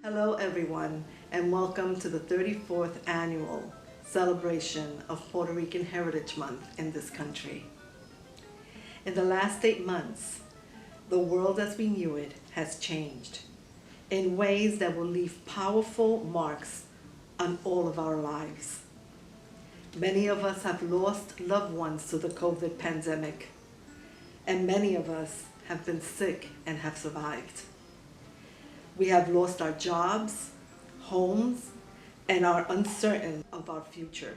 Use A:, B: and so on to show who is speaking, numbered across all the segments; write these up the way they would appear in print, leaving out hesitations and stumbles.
A: Hello everyone, and welcome to the 34th annual celebration of Puerto Rican Heritage Month in this country. In the last 8 months, the world as we knew it has changed in ways that will leave powerful marks on all of our lives. Many of us have lost loved ones to the COVID pandemic, and many of us have been sick and have survived. We have lost our jobs, homes, and are uncertain of our future.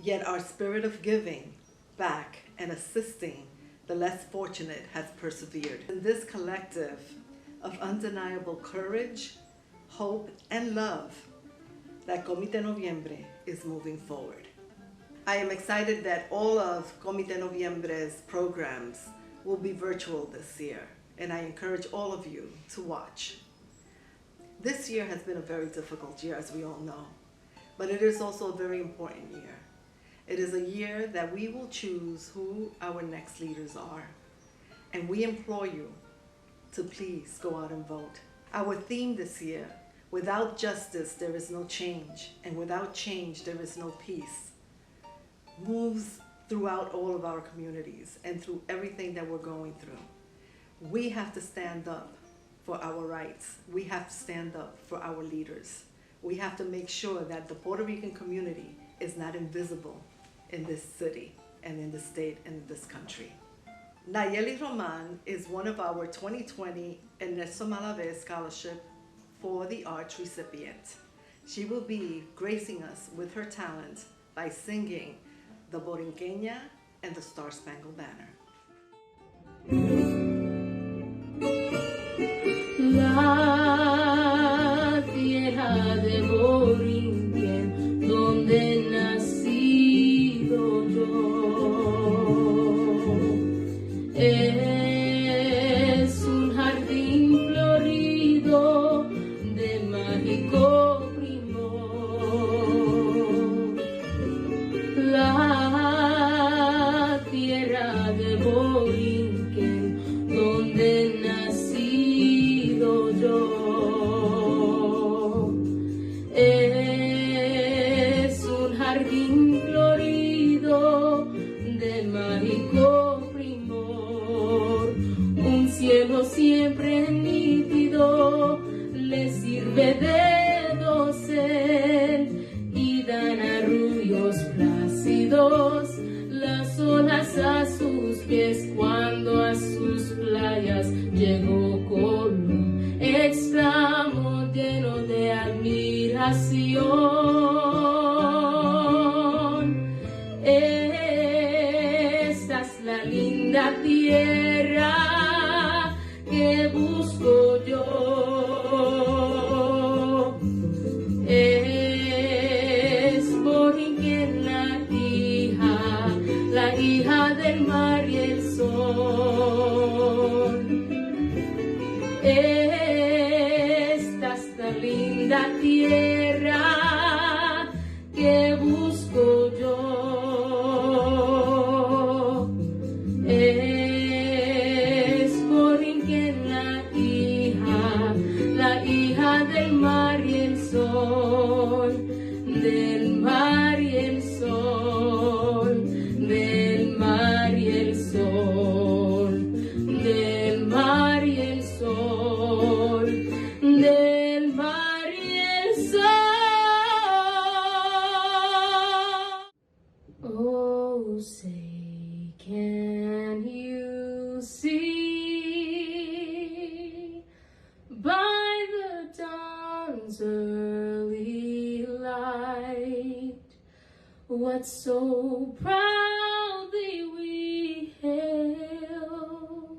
A: Yet our spirit of giving back and assisting the less fortunate has persevered. In this collective of undeniable courage, hope, and love, that Comité Noviembre is moving forward. I am excited that all of Comité Noviembre's programs will be virtual this year, and I encourage all of you to watch. This year has been a very difficult year, as we all know, but it is also a very important year. It is a year that we will choose who our next leaders are, and we implore you to please go out and vote. Our theme this year, without justice there is no change, and without change there is no peace, moves throughout all of our communities and through everything that we're going through. We have to stand up for our rights. We have to stand up for our leaders. We have to make sure that the Puerto Rican community is not invisible in this city and in this state and in this country. Nayeli Romano is one of our 2020 Ernesto Malavé Scholarship for the Arts recipient. She will be gracing us with her talent by singing the Borinqueña and the Star Spangled Banner.
B: La tierra de Borinquen, donde he nacido yo, es un jardín florido de mágico primor. La tierra de Borinquen, donde he nacido yo, es un jardín florido de mágico primor. Un cielo siempre nítido le sirve de dosel y dan arrullos plácidos las olas a sus pies cuando a sus playas llegó Colón. Exclamó lleno de admiración: esta es la linda tierra que busco yo. Es Borinquen la hija del mar y el sol. Esta es la linda tierra que busco yo. Es Borinquen la hija del mar y el sol, del mar y el sol, del mar y el sol, del mar y el sol, del mar y el sol. Oh, say, can you see by the dawn's early light what so proudly we hailed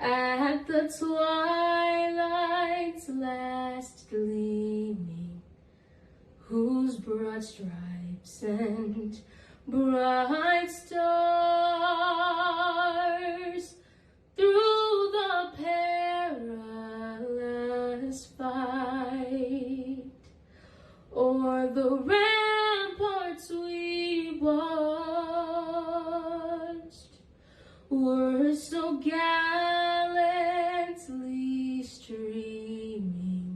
B: at the twilight's last gleaming, whose broad stripes and bright stars through the perilous fight o'er the ramparts we watched were so gallantly streaming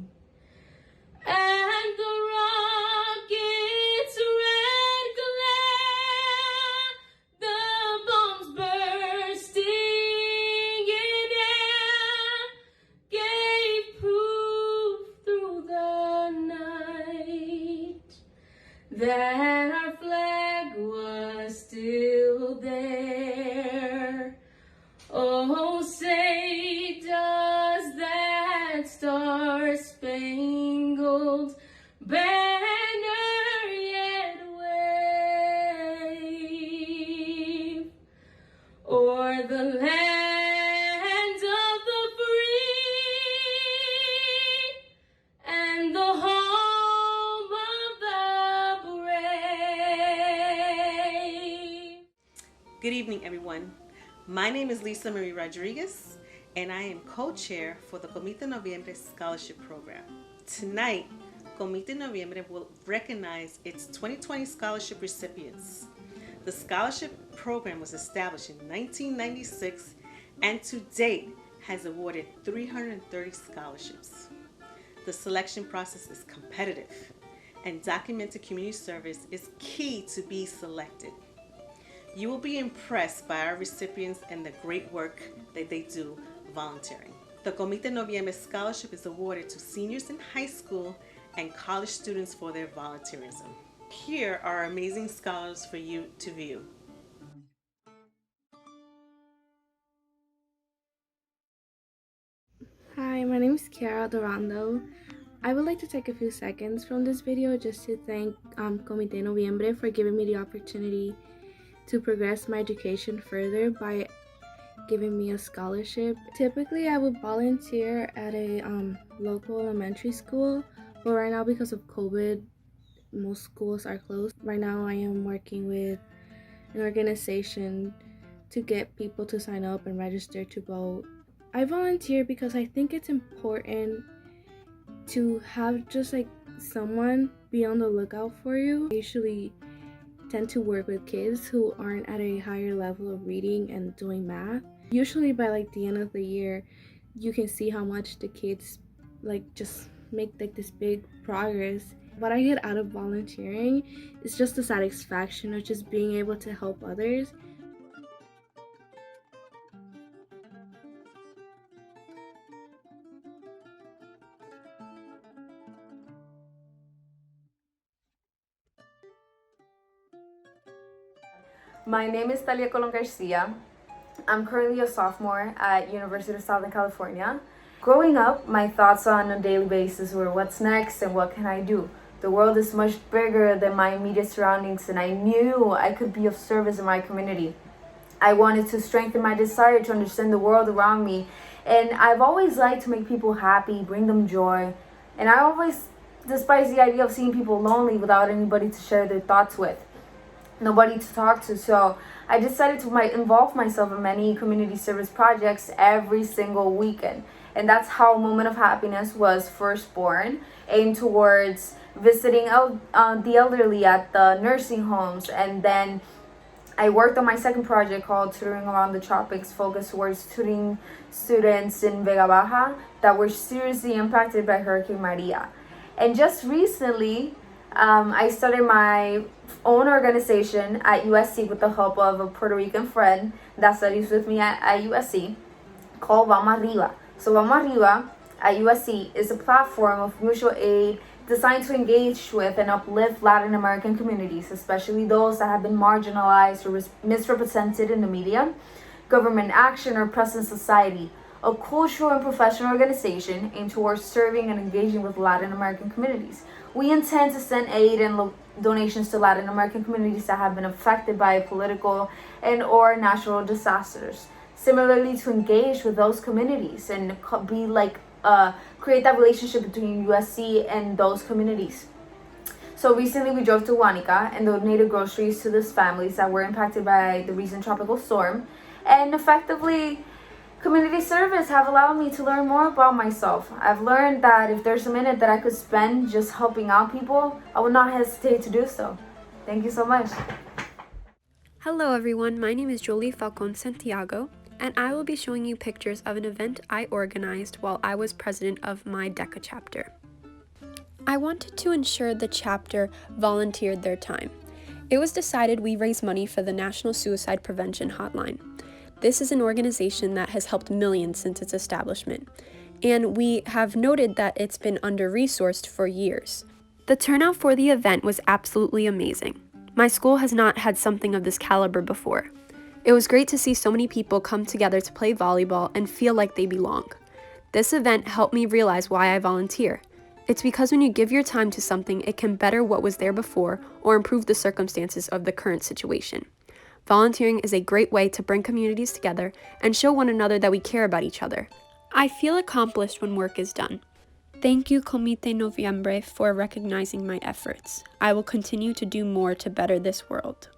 B: star-spangled banner yet wave o'er the land of the free and the home of the brave.
C: Good evening, everyone. My name is Lisa Marie Rodriguez, and I am co-chair for the Comité Noviembre Scholarship Program. Tonight, Comité Noviembre will recognize its 2020 scholarship recipients. The scholarship program was established in 1996 and to date has awarded 330 scholarships. The selection process is competitive, and documented community service is key to be selected. You will be impressed by our recipients and the great work that they do volunteering. The Comité Noviembre Scholarship is awarded to seniors in high school and college students for their volunteerism. Here are amazing scholars for you to view.
D: Hi, my name is Kiara Dorando. I would like to take a few seconds from this video just to thank Comité Noviembre for giving me the opportunity to progress my education further by giving me a scholarship. Typically, I would volunteer at a local elementary school, but right now because of COVID, most schools are closed. Right now, I am working with an organization to get people to sign up and register to vote. I volunteer because I think it's important to have just like someone be on the lookout for you. I usually tend to work with kids who aren't at a higher level of reading and doing math. Usually by like the end of the year, you can see how much the kids like just make like this big progress. What I get out of volunteering is just the satisfaction of just being able to help others.
E: My name is Talia Colon Garcia. I'm currently a sophomore at University of Southern California. Growing up, my thoughts on a daily basis were what's next and what can I do? The world is much bigger than my immediate surroundings, and I knew I could be of service in my community. I wanted to strengthen my desire to understand the world around me, and I've always liked to make people happy, bring them joy, and I always despise the idea of seeing people lonely without anybody to share their thoughts with. Nobody to talk to, so I decided to involve myself in many community service projects every single weekend, and that's how Moment of Happiness was first born, aimed towards visiting the elderly at the nursing homes. And then I worked on my second project called Tutoring Around the Tropics, focused towards tutoring students in Vega Baja that were seriously impacted by Hurricane Maria. And just recently, I started my own organization at USC with the help of a Puerto Rican friend that studies with me at USC called Vamos Arriba. So Vamos Arriba at USC is a platform of mutual aid designed to engage with and uplift Latin American communities, especially those that have been marginalized or misrepresented in the media, government action, or present society. A cultural and professional organization aimed towards serving and engaging with Latin American communities. We intend to send aid and donations to Latin American communities that have been affected by political and or natural disasters. Similarly, to engage with those communities and be like create that relationship between USC and those communities. So recently we drove to Huanica and donated groceries to these families that were impacted by the recent tropical storm, and effectively community service have allowed me to learn more about myself. I've learned that if there's a minute that I could spend just helping out people, I would not hesitate to do so. Thank you so much.
F: Hello everyone, my name is Jolie Falcon Santiago, and I will be showing you pictures of an event I organized while I was president of my DECA chapter. I wanted to ensure the chapter volunteered their time. It was decided we raise money for the National Suicide Prevention Hotline. This is an organization that has helped millions since its establishment, and we have noted that it's been under-resourced for years. The turnout for the event was absolutely amazing. My school has not had something of this caliber before. It was great to see so many people come together to play volleyball and feel like they belong. This event helped me realize why I volunteer. It's because when you give your time to something, it can better what was there before or improve the circumstances of the current situation. Volunteering is a great way to bring communities together and show one another that we care about each other. I feel accomplished when work is done. Thank you, Comité Noviembre, for recognizing my efforts. I will continue to do more to better this world.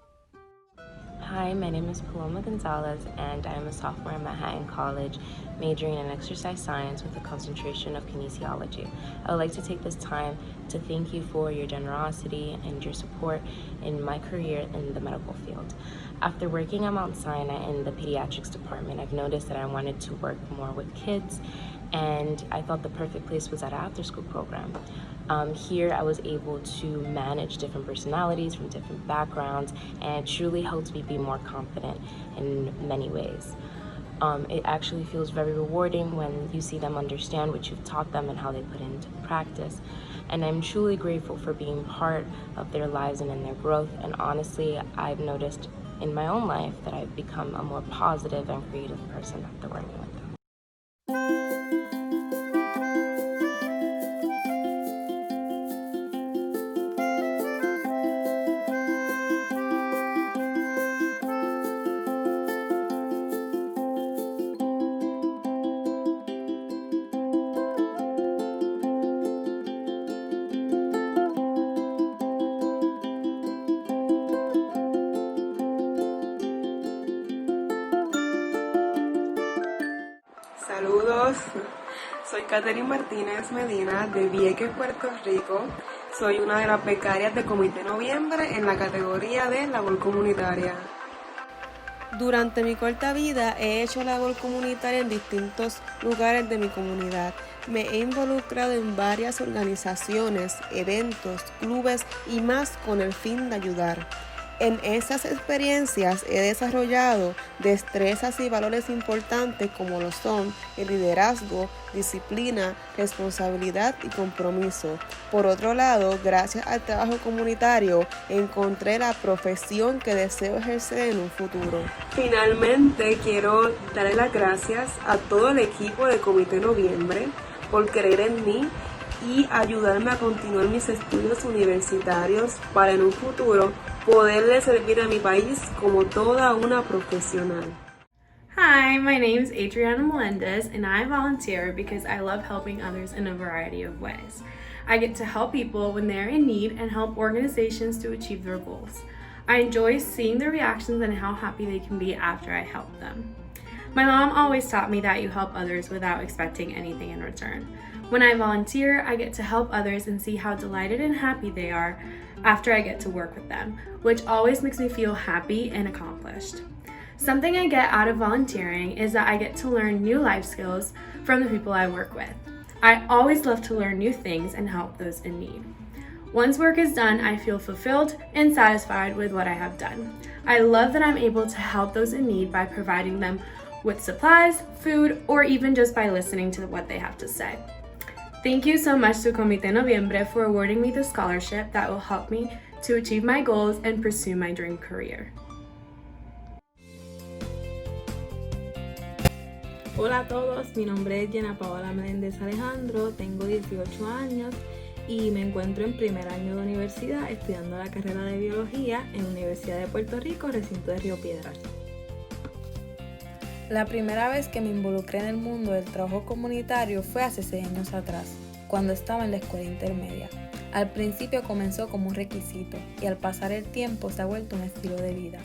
G: Hi, my name is Paloma Gonzalez, and I am a sophomore at Manhattan College, majoring in exercise science with a concentration of kinesiology. I would like to take this time to thank you for your generosity and your support in my career in the medical field. After working at Mount Sinai in the pediatrics department, I've noticed that I wanted to work more with kids, and I thought the perfect place was at an after-school program. Here I was able to manage different personalities from different backgrounds, and it truly helped me be more confident in many ways. It actually feels very rewarding when you see them understand what you've taught them and how they put it into practice. And I'm truly grateful for being part of their lives and in their growth. And honestly, I've noticed in my own life that I've become a more positive and creative person after working with them.
H: Saludos, soy Catherine Martínez Medina de Vieques, Puerto Rico. Soy una de las becarias de Comité Noviembre en la categoría de labor comunitaria. Durante mi corta vida he hecho labor comunitaria en distintos lugares de mi comunidad. Me he involucrado en varias organizaciones, eventos, clubes y más con el fin de ayudar. En esas experiencias he desarrollado destrezas y valores importantes como lo son el liderazgo, disciplina, responsabilidad y compromiso. Por otro lado, gracias al trabajo comunitario, encontré la profesión que deseo ejercer en un futuro. Finalmente, quiero darle las gracias a todo el equipo de Comité Noviembre por creer en mí y ayudarme a continuar mis estudios universitarios para en un futuro poderle servir a mi país como toda una profesional.
D: Hi, my name is Adriana Melendez, and I volunteer because I love helping others in a variety of ways. I get to help people when they're in need and help organizations to achieve their goals. I enjoy seeing their reactions and how happy they can be after I help them. My mom always taught me that you help others without expecting anything in return. When I volunteer, I get to help others and see how delighted and happy they are after I get to work with them, which always makes me feel happy and accomplished. Something I get out of volunteering is that I get to learn new life skills from the people I work with. I always love to learn new things and help those in need. Once work is done, I feel fulfilled and satisfied with what I have done. I love that I'm able to help those in need by providing them with supplies, food, or even just by listening to what they have to say. Thank you so much to Comité Noviembre for awarding me the scholarship that will help me to achieve my goals and pursue my dream career.
I: Hola a todos, mi nombre es Jianna Nieves Alejandro, tengo 18 años y me encuentro en primer año de universidad estudiando la carrera de biología en la Universidad de Puerto Rico, recinto de Río Piedras. La primera vez que me involucré en el mundo del trabajo comunitario fue hace 6 años atrás, cuando estaba en la escuela intermedia. Al principio comenzó como un requisito y al pasar el tiempo se ha vuelto un estilo de vida.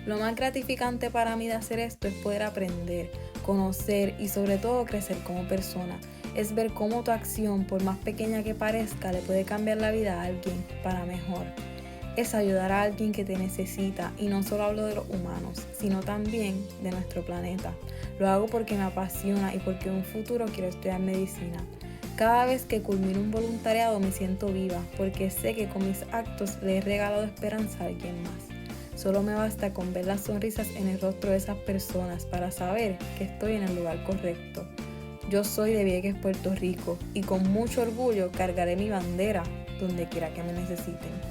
I: Lo más gratificante para mí de hacer esto es poder aprender, conocer y sobre todo crecer como persona. Es ver cómo tu acción, por más pequeña que parezca, le puede cambiar la vida a alguien para mejor. Es ayudar a alguien que te necesita, y no solo hablo de los humanos, sino también de nuestro planeta. Lo hago porque me apasiona y porque en un futuro quiero estudiar medicina. Cada vez que culmino un voluntariado me siento viva, porque sé que con mis actos le he regalado esperanza a alguien más. Solo me basta con ver las sonrisas en el rostro de esas personas para saber que estoy en el lugar correcto. Yo soy de Vieques, Puerto Rico, y con mucho orgullo cargaré mi bandera donde quiera que me necesiten.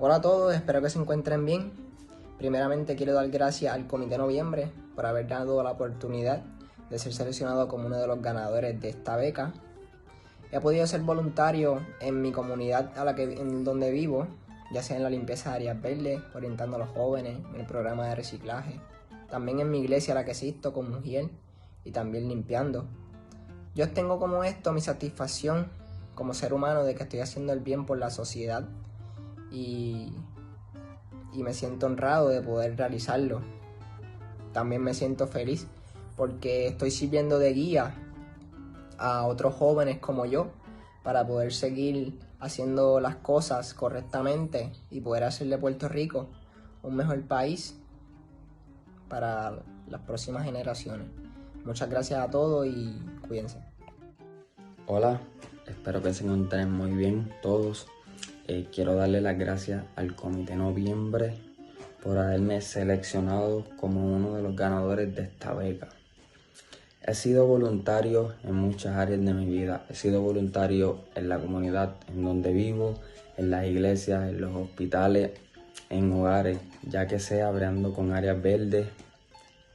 J: Hola a todos, espero que se encuentren bien. Primeramente quiero dar gracias al Comité Noviembre por haber dado la oportunidad de ser seleccionado como uno de los ganadores de esta beca. He podido ser voluntario en mi comunidad en donde vivo, ya sea en la limpieza de áreas verdes, orientando a los jóvenes, en el programa de reciclaje, también en mi iglesia a la que asisto como mujer y también limpiando. Yo tengo como esto mi satisfacción como ser humano de que estoy haciendo el bien por la sociedad y me siento honrado de poder realizarlo. También me siento feliz porque estoy sirviendo de guía a otros jóvenes como yo para poder seguir haciendo las cosas correctamente y poder hacer de Puerto Rico un mejor país para las próximas generaciones. Muchas gracias a todos y cuídense.
K: Hola, espero que se encuentren muy bien todos. Quiero darle las gracias al Comité Noviembre por haberme seleccionado como uno de los ganadores de esta beca. He sido voluntario en muchas áreas de mi vida. He sido voluntario en la comunidad en donde vivo, en las iglesias, en los hospitales, en hogares, ya que sea breando con áreas verdes,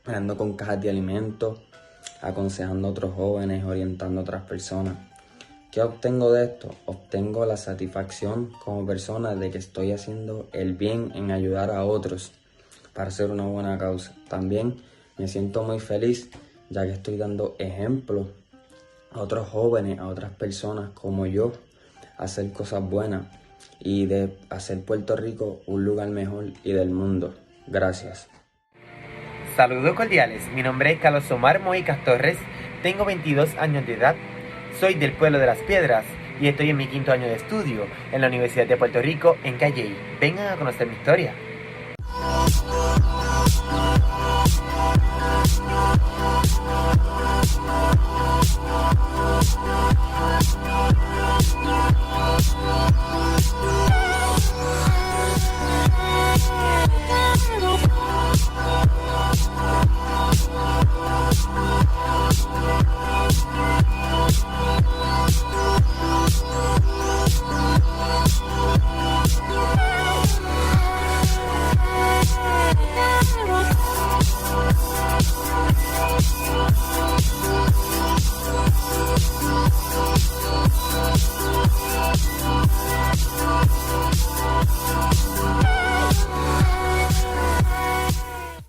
K: breando con cajas de alimentos, aconsejando a otros jóvenes, orientando a otras personas. ¿Qué obtengo de esto? Obtengo la satisfacción como persona de que estoy haciendo el bien en ayudar a otros para hacer una buena causa. También me siento muy feliz ya que estoy dando ejemplo a otros jóvenes, a otras personas como yo, a hacer cosas buenas y de hacer Puerto Rico un lugar mejor y del mundo. Gracias.
L: Saludos cordiales, mi nombre es Carlos Omar Moicas Torres, tengo 22 años de edad, soy del pueblo de Las Piedras y estoy en mi 5º año de estudio en la Universidad de Puerto Rico en Calle. Vengan a conocer mi historia.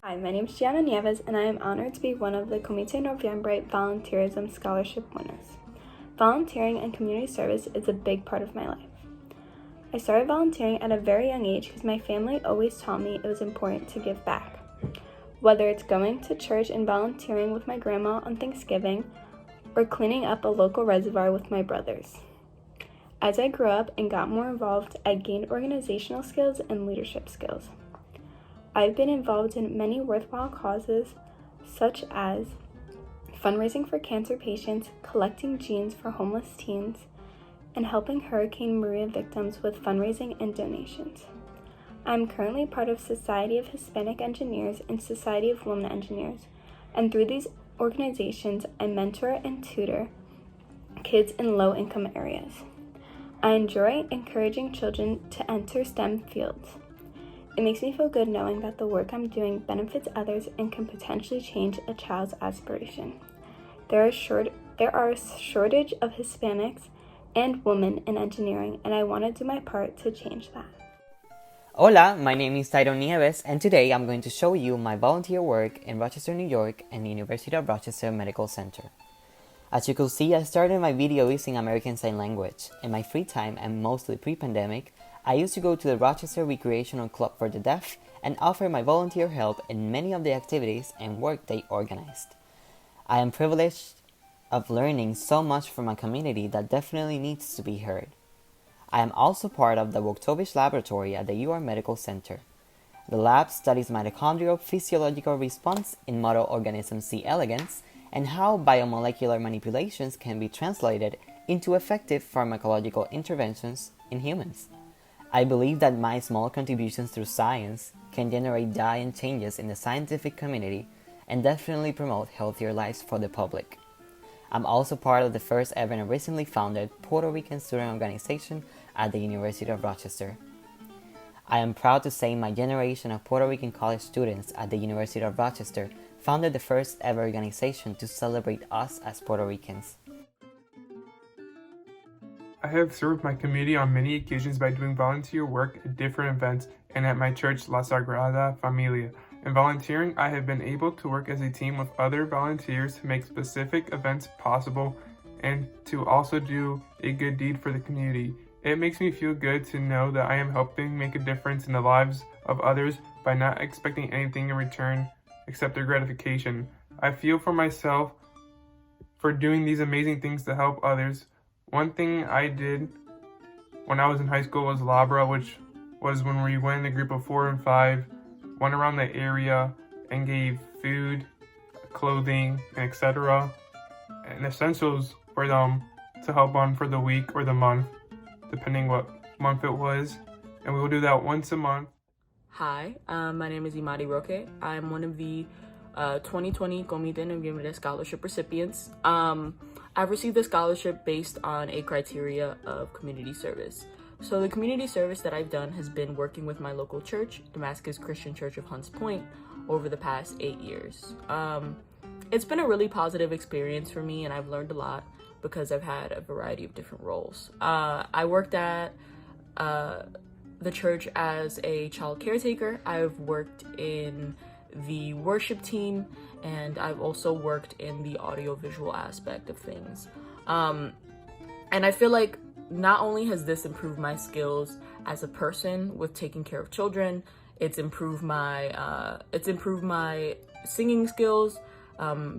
D: Hi, my name is Jianna Nieves, and I am honored to be one of the Comité Noviembre Volunteerism Scholarship winners. Volunteering and community service is a big part of my life. I started volunteering at a very young age because my family always taught me it was important to give back. Whether it's going to church and volunteering with my grandma on Thanksgiving, or cleaning up a local reservoir with my brothers. As I grew up and got more involved, I gained organizational skills and leadership skills. I've been involved in many worthwhile causes, such as fundraising for cancer patients, collecting jeans for homeless teens, and helping Hurricane Maria victims with fundraising and donations. I'm currently part of Society of Hispanic Engineers and Society of Women Engineers, and through these organizations, I mentor and tutor kids in low-income areas. I enjoy encouraging children to enter STEM fields. It makes me feel good knowing that the work I'm doing benefits others and can potentially change a child's aspiration. There are a shortage of Hispanics and women in engineering, and I want to do my part to change that.
M: Hola, my name is Tyron Nieves, and today I'm going to show you my volunteer work in Rochester, New York and the University of Rochester Medical Center. As you can see, I started my video using American Sign Language. In my free time, and mostly pre-pandemic, I used to go to the Rochester Recreational Club for the Deaf and offer my volunteer help in many of the activities and work they organized. I am privileged of learning so much from a community that definitely needs to be heard. I am also part of the Wojtowicz Laboratory at the UR Medical Center. The lab studies mitochondrial physiological response in model organism C. elegans and how biomolecular manipulations can be translated into effective pharmacological interventions in humans. I believe that my small contributions through science can generate giant changes in the scientific community and definitely promote healthier lives for the public. I'm also part of the first ever and recently founded Puerto Rican student organization at the University of Rochester. I am proud to say my generation of Puerto Rican college students at the University of Rochester founded the first ever organization to celebrate us as Puerto Ricans.
N: I have served my community on many occasions by doing volunteer work at different events and at my church, La Sagrada Familia. In volunteering, I have been able to work as a team with other volunteers to make specific events possible and to also do a good deed for the community. It makes me feel good to know that I am helping make a difference in the lives of others by not expecting anything in return except their gratification. I feel for myself for doing these amazing things to help others. One thing I did when I was in high school was Labra, which was when we went in a group of 4 and 5, went around the area and gave food, clothing, and etc. and essentials for them to help on for the week or the month, depending what month it was. And we will do that once a month.
O: Hi, my name is Imari Roque. I'm one of the 2020 Comité Noviembre scholarship recipients. I've received a scholarship based on a criteria of community service. So the community service that I've done has been working with my local church, Damascus Christian Church of Hunts Point, over the past 8 years. It's been a really positive experience for me, and I've learned a lot because I've had a variety of different roles. I worked at the church as a child caretaker. I've worked in the worship team, and I've also worked in the audiovisual aspect of things. And I feel like not only has this improved my skills as a person with taking care of children, it's improved my singing skills,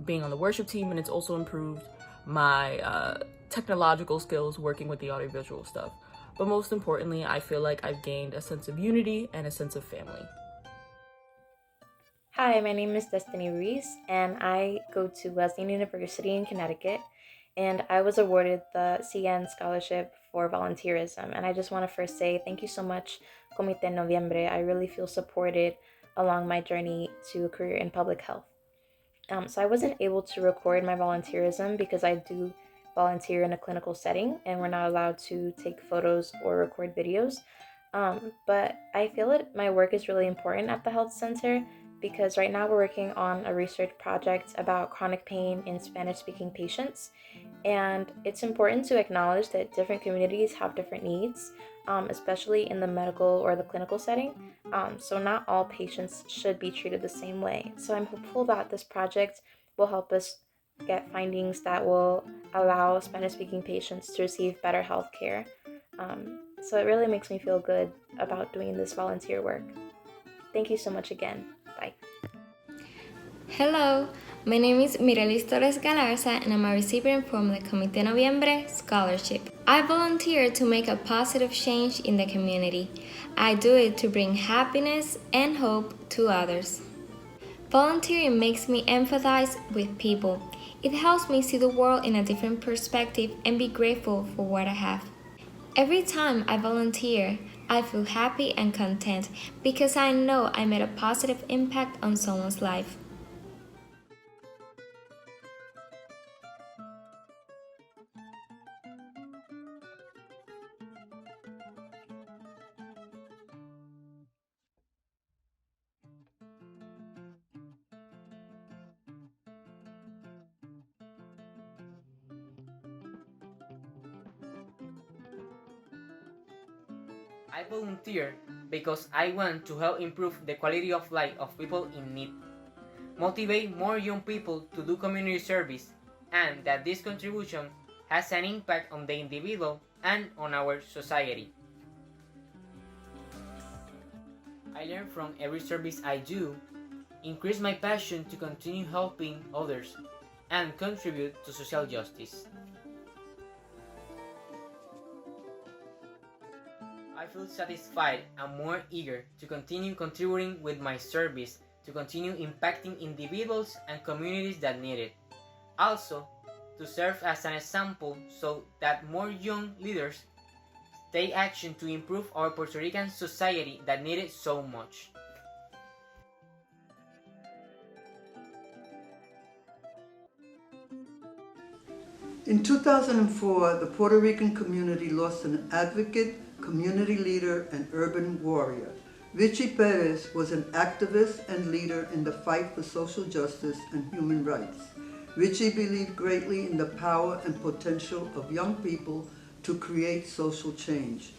O: being on the worship team, and it's also improved my technological skills working with the audiovisual stuff. But most importantly, I feel like I've gained a sense of unity and a sense of family.
P: Hi, my name is Destiny Ruiz, and I go to Wesleyan University in Connecticut, and I was awarded the CN Scholarship for volunteerism. And I just want to first say thank you so much, Comité Noviembre. I really feel supported along my journey to a career in public health. So I wasn't able to record my volunteerism because I do volunteer in a clinical setting, and we're not allowed to take photos or record videos. But I feel that my work is really important at the health center, because right now we're working on a research project about chronic pain in Spanish-speaking patients. And it's important to acknowledge that different communities have different needs, especially in the medical or the clinical setting. So not all patients should be treated the same way. So I'm hopeful that this project will help us get findings that will allow Spanish-speaking patients to receive better health care. So it really makes me feel good about doing this volunteer work. Thank you so much again. Bye.
Q: Hello, my name is Mirelis Torres Galarza, and I'm a recipient from the Comité Noviembre Scholarship. I volunteer to make a positive change in the community. I do it to bring happiness and hope to others. Volunteering makes me empathize with people. It helps me see the world in a different perspective and be grateful for what I have. Every time I volunteer, I feel happy and content because I know I made a positive impact on someone's life.
R: I volunteer because I want to help improve the quality of life of people in need, motivate more young people to do community service, and that this contribution has an impact on the individual and on our society. I learn from every service I do, increase my passion to continue helping others, and contribute to social justice. I feel satisfied and more eager to continue contributing with my service to continue impacting individuals and communities that need it. Also, to serve as an example so that more young leaders take action to improve our Puerto Rican society that need it so much.
S: In 2004, the Puerto Rican community lost an advocate, community leader, and urban warrior. Richie Perez was an activist and leader in the fight for social justice and human rights. Richie believed greatly in the power and potential of young people to create social change.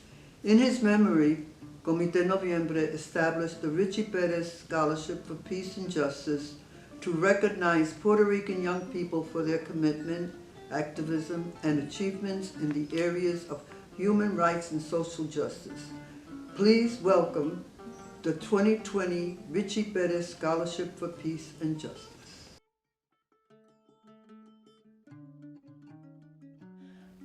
S: In his memory, Comité Noviembre established the Richie Perez Scholarship for Peace and Justice to recognize Puerto Rican young people for their commitment, activism, and achievements in the areas of human rights and social justice. Please welcome the 2020 Richie Perez Scholarship for Peace and Justice.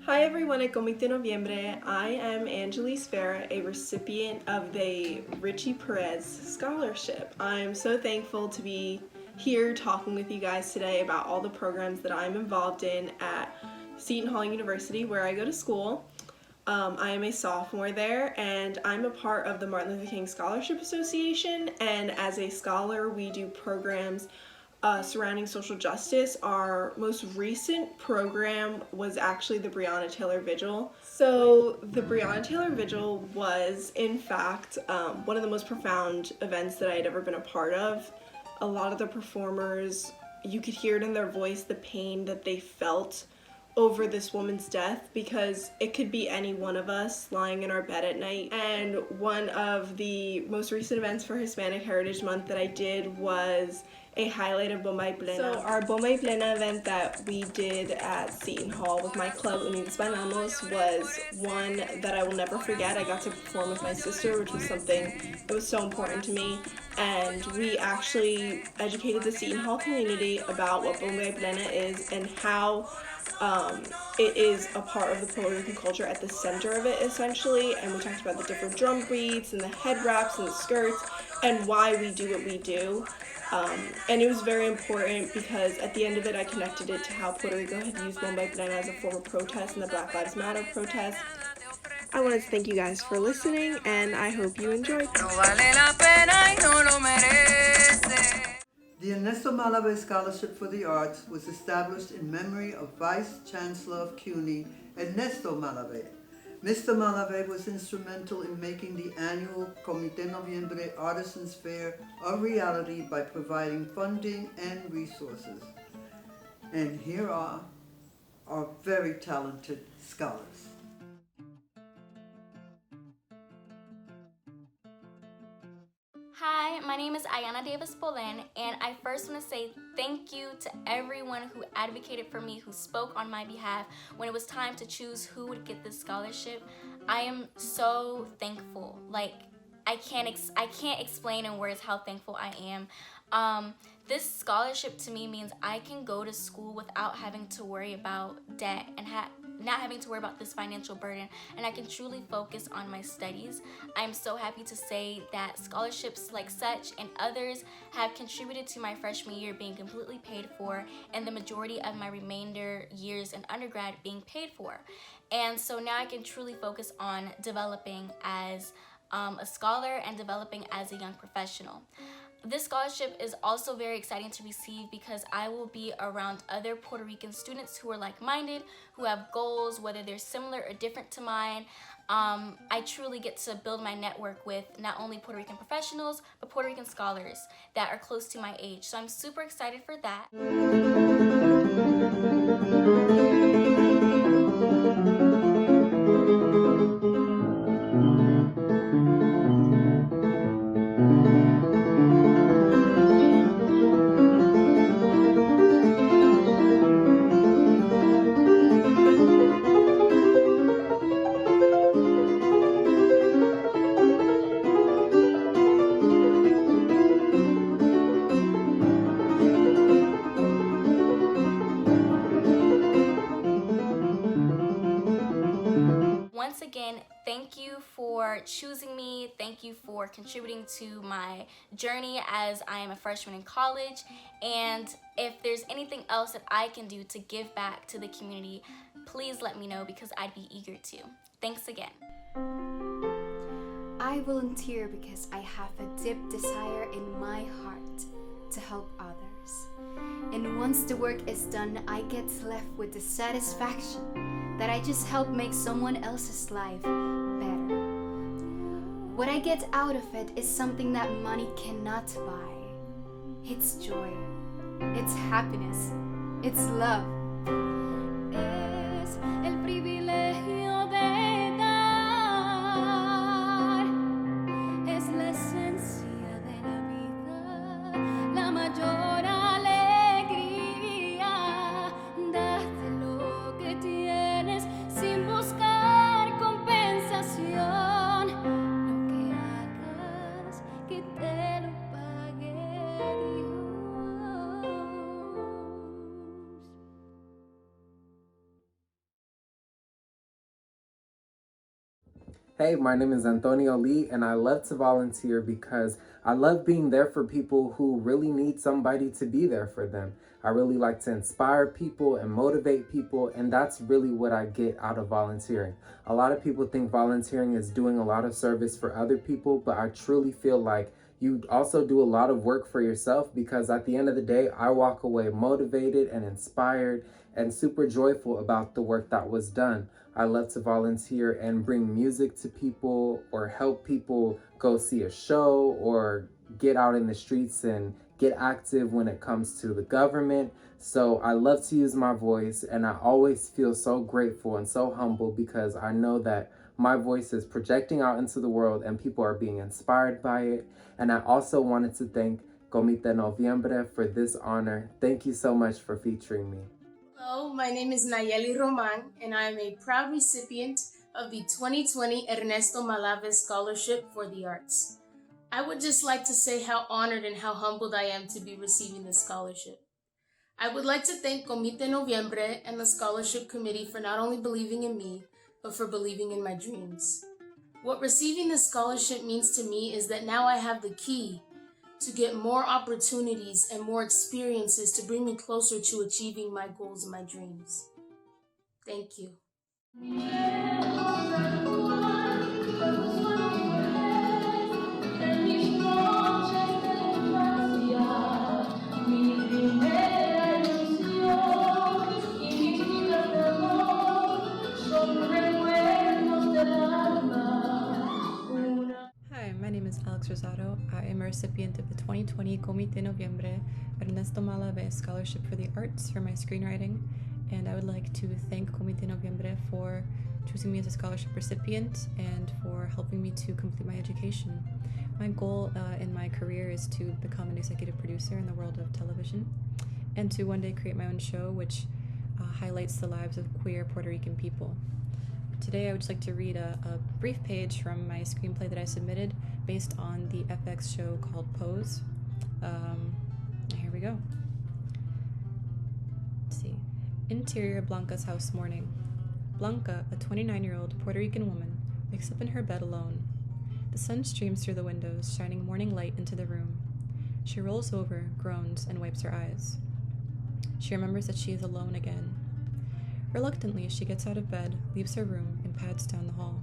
T: Hi everyone at Comité Noviembre. I am Angelise Vera, a recipient of the Richie Perez Scholarship. I'm so thankful to be here talking with you guys today about all the programs that I'm involved in at Seton Hall University, where I go to school. I am a sophomore there, and I'm a part of the Martin Luther King Scholarship Association, and as a scholar we do programs surrounding social justice. Our most recent program was actually the Breonna Taylor Vigil. So the Breonna Taylor Vigil was, in fact, one of the most profound events that I had ever been a part of. A lot of the performers, you could hear it in their voice, the pain that they felt over this woman's death, because it could be any one of us lying in our bed at night. And one of the most recent events for Hispanic Heritage Month that I did was a highlight of Bomba y Plena. So our Bomba y Plena event that we did at Seton Hall with my club, Unidos Bailamos, was one that I will never forget. I got to perform with my sister, which was something that was so important to me. And we actually educated the Seton Hall community about what Bomba y Plena is and how it is a part of the Puerto Rican culture at the center of it, essentially. And we talked about the different drum beats and the head wraps and the skirts and why we do what we do. And it was very important because at the end of it I connected it to how Puerto Rico had used Bomba y Plena as a form of protest in the Black Lives Matter protest. I wanted to thank you guys for listening, and I hope you enjoyed.
S: The Ernesto Malave Scholarship for the Arts was established in memory of Vice Chancellor of CUNY, Ernesto Malave. Mr. Malave was instrumental in making the annual Comité Noviembre Artisans Fair a reality by providing funding and resources. And here are our very talented scholars.
U: Hi, my name is Jianna Nieves, and I first want to say thank you to everyone who advocated for me, who spoke on my behalf when it was time to choose who would get this scholarship. I am so thankful. Like, I can't explain in words how thankful I am. This scholarship to me means I can go to school without having to worry about debt and not having to worry about this financial burden, and I can truly focus on my studies. I'm so happy to say that scholarships like such and others have contributed to my freshman year being completely paid for, and the majority of my remainder years in undergrad being paid for. And so now I can truly focus on developing as a scholar and developing as a young professional. This scholarship is also very exciting to receive because I will be around other Puerto Rican students who are like-minded, who have goals, whether they're similar or different to mine. I truly get to build my network with not only Puerto Rican professionals, but Puerto Rican scholars that are close to my age. So I'm super excited for that. Once again, thank you for choosing me. Thank you for contributing to my journey as I am a freshman in college. And if there's anything else that I can do to give back to the community, please let me know because I'd be eager to. Thanks again.
V: I volunteer because I have a deep desire in my heart to help others. And once the work is done, I get left with the satisfaction that I just helped make someone else's life better. What I get out of it is something that money cannot buy. It's joy. It's happiness. It's love.
A: Es el privilegio de dar. Es la esencia de la vida. La mayor alegría. Date lo que tienes sin buscar compensación. Lo que hagas que te lo pague Dios.
B: Hey, my name is Antonio Lee, and I love to volunteer because I love being there for people who really need somebody to be there for them. I really like to inspire people and motivate people, and that's really what I get out of volunteering. A lot of people think volunteering is doing a lot of service for other people, but I truly feel like you also do a lot of work for yourself, because at the end of the day, I walk away motivated and inspired and super joyful about the work that was done. I love to volunteer and bring music to people, or help people go see a show, or get out in the streets and get active when it comes to the government. So I love to use my voice, and I always feel so grateful and so humble because I know that my voice is projecting out into the world and people are being inspired by it. And I also wanted to thank Comité Noviembre for this honor. Thank you so much for featuring me.
W: Hello, my name is Nayeli Romano, and I am a proud recipient of the 2020 Ernesto Malave Scholarship for the Arts. I would just like to say how honored and how humbled I am to be receiving this scholarship. I would like to thank Comité Noviembre and the Scholarship Committee for not only believing in me, but for believing in my dreams. What receiving this scholarship means to me is that now I have the key to get more opportunities and more experiences to bring me closer to achieving my goals and my dreams. Thank you.
X: Hi, my name is Rosado. I am a recipient of the 2020 Comité Noviembre Ernesto Malave Scholarship for the Arts for my screenwriting, and I would like to thank Comité Noviembre for choosing me as a scholarship recipient and for helping me to complete my education. My goal in my career is to become an executive producer in the world of television, and to one day create my own show which highlights the lives of queer Puerto Rican people. Today I would just like to read a brief page from my screenplay that I submitted based on the FX show called Pose. Here we go. Let's see. Interior Blanca's house morning. Blanca, a 29-year-old Puerto Rican woman, wakes up in her bed alone. The sun streams through the windows, shining morning light into the room. She rolls over, groans, and wipes her eyes. She remembers that she is alone again. Reluctantly, she gets out of bed, leaves her room, and pads down the hall.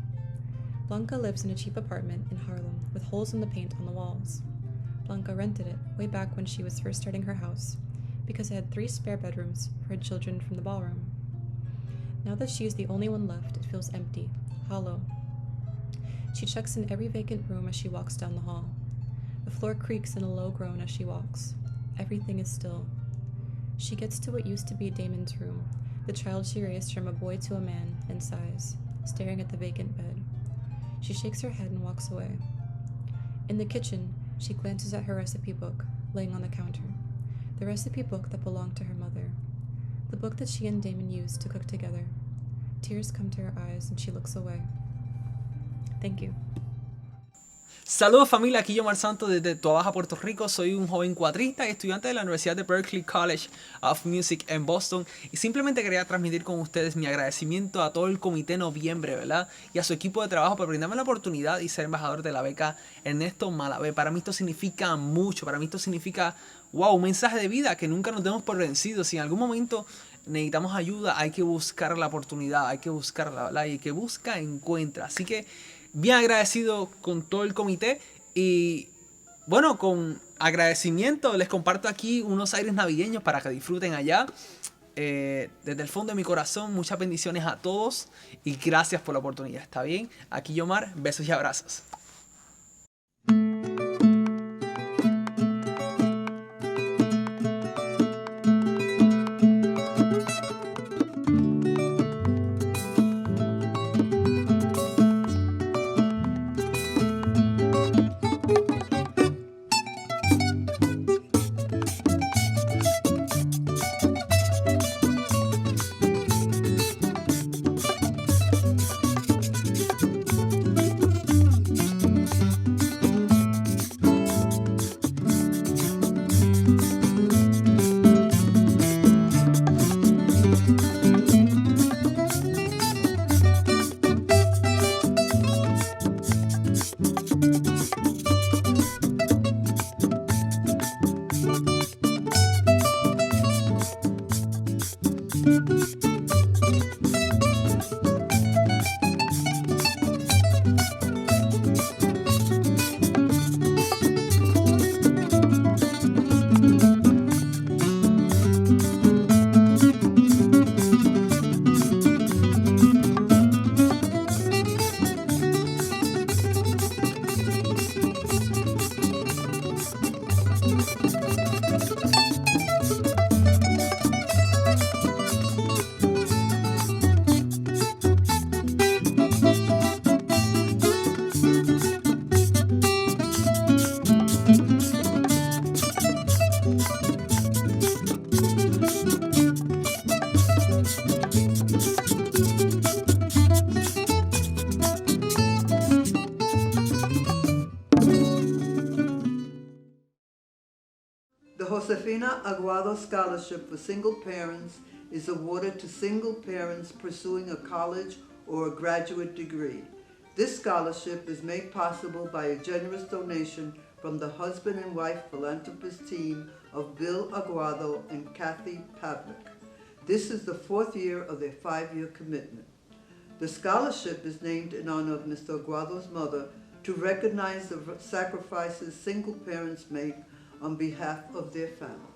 X: Blanca lives in a cheap apartment in Harlem with holes in the paint on the walls. Blanca rented it way back when she was first starting her house because it had 3 spare bedrooms for her children from the ballroom. Now that she is the only one left, it feels empty, hollow. She checks in every vacant room as she walks down the hall. The floor creaks in a low groan as she walks. Everything is still. She gets to what used to be Damon's room, the child she raised from a boy to a man, and sighs, staring at the vacant bed. She shakes her head and walks away. In the kitchen, she glances at her recipe book, laying on the counter. The recipe book that belonged to her mother. The book that she and Damon used to cook together. Tears come to her eyes and she looks away. Thank you.
Y: Saludos familia, aquí Yomar Santos desde Toa Baja, Puerto Rico. Soy un joven cuatrista y estudiante de la Universidad de Berklee College of Music en Boston. Y simplemente quería transmitir con ustedes mi agradecimiento a todo el Comité Noviembre, ¿verdad? Y a su equipo de trabajo por brindarme la oportunidad y ser embajador de la beca Ernesto Malave. Para mí esto significa mucho, para mí esto significa, wow, un mensaje de vida, que nunca nos demos por vencidos. Si en algún momento necesitamos ayuda, hay que buscar la oportunidad, hay que buscarla, ¿verdad? Y el que busca, encuentra. Así que bien agradecido con todo el comité y bueno, con agradecimiento les comparto aquí unos aires navideños para que disfruten allá. Desde el fondo de mi corazón, muchas bendiciones a todos y gracias por la oportunidad, ¿está bien? Aquí Yomar, besos y abrazos.
S: The Josefina Aguado Scholarship for Single Parents is awarded to single parents pursuing a college or a graduate degree. This scholarship is made possible by a generous donation from the husband and wife philanthropist team of Bill Aguado and Kathy Pavlik. This is the 4th year of their 5-year commitment. The scholarship is named in honor of Mr. Aguado's mother to recognize the sacrifices single parents make on behalf of their families.